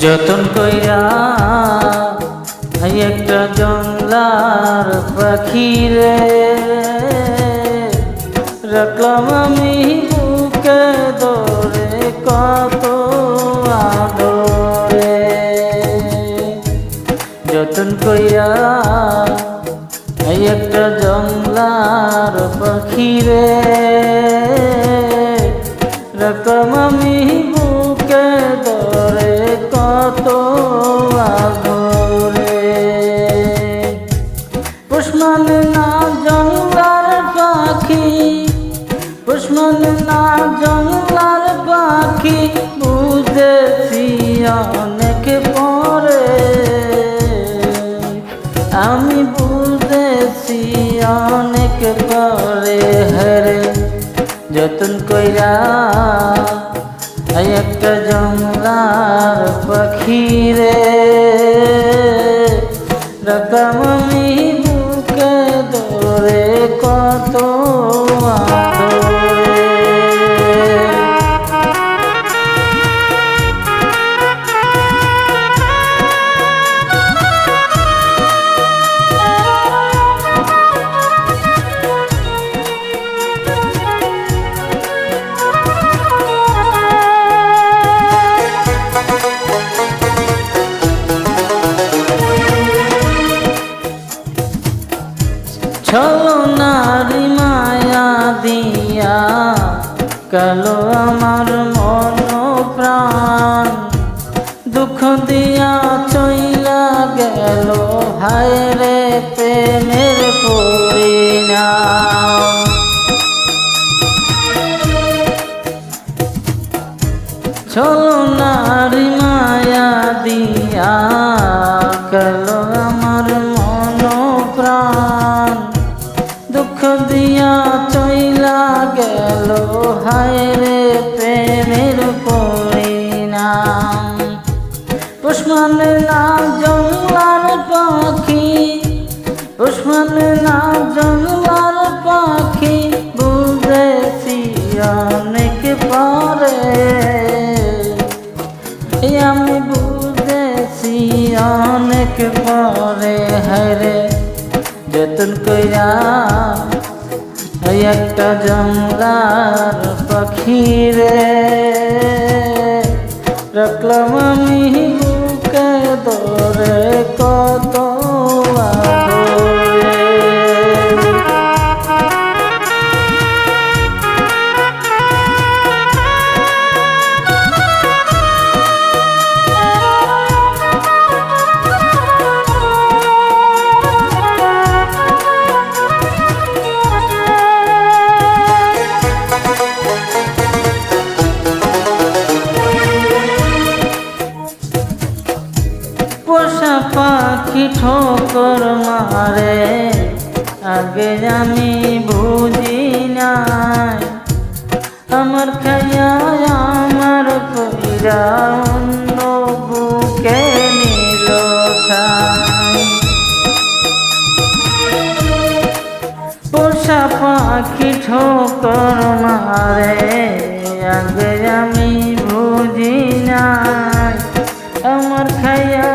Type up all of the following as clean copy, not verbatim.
যতন কইরা একটা জংলার পাখি রে রাখলাম আমি বুকে ধরে কত আদরে। যতন কইরা একটা জংলার পাখি রে রাখলাম আমি বুকে ধরে কত আদরে। পুষ্মান না জংলার পাখি, পুষ্মান না জংলার পাখি বুঝেছি অনেক পরে, আমি বুঝেছি অনেক পরে। হরে যতন কইরা একটা জংলার পাখি রে রাখলাম আমি বুকে ধরে কত আদরে। ছলনারি মায়া দিয়া কালো আমার মন প্রাণ, দুঃখ দিয়া চইলা গেল হায় রে প্রেমের পরিণাম। ছলনারি মায়া দিয়া কালো আমার মন প্রাণ, দুঃখ দিয়া চইলা গেল হায় রে প্রেমের পরিণাম। পুষ্মান না জংলার পাখি, পুষ্মান না জংলার পাখি বুঝেছি অনেক পরে, আমি বুঝেছি অনেক পরে। হরে যতন কইরা একটা জংলার পাখি রে রাখলাম আমি বুকে ধরে কত আদরে। পোষা পাখি ঠোকর মারে আগে আমি বুঝি নাই, আমার খায়া আমার কইরা অন্য বুকে নিল ঠাই। পোষা পাখি ঠোকর মারে আগে আমি বুঝি নাই, আমার খায়া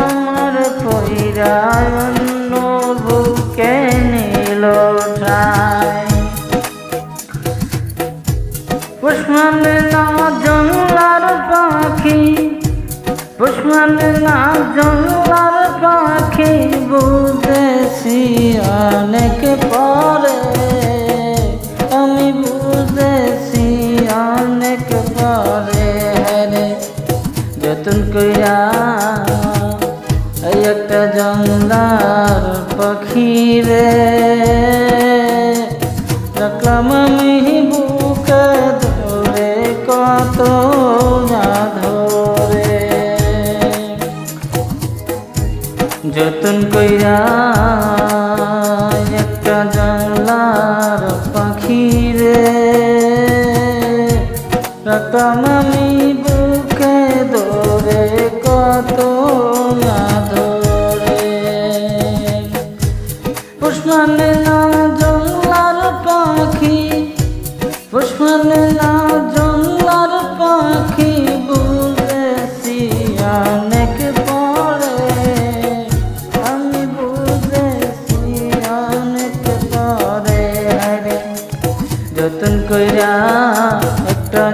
আমার কইরা অন্য বুকে নিল ঠাই। পুষ্মান না জংলার পাখি, পুষ্মান না জংলার পাখি বুঝেছি অনেক পরে, আমি বুঝেছি অনেক পরে। হরে যতন কইরা একটা জংলার পাখি রে রাখলাম আমি বুকে ধরে কত আদরে। যতন কইরা একটা জংলার পাখি রে রাখলাম আমি বুকে ধরে কত আদরে। পুষ্মান না জংলার পাখি, পুষ্মান না জংলার পাখি বুঝেছি কইরা একটা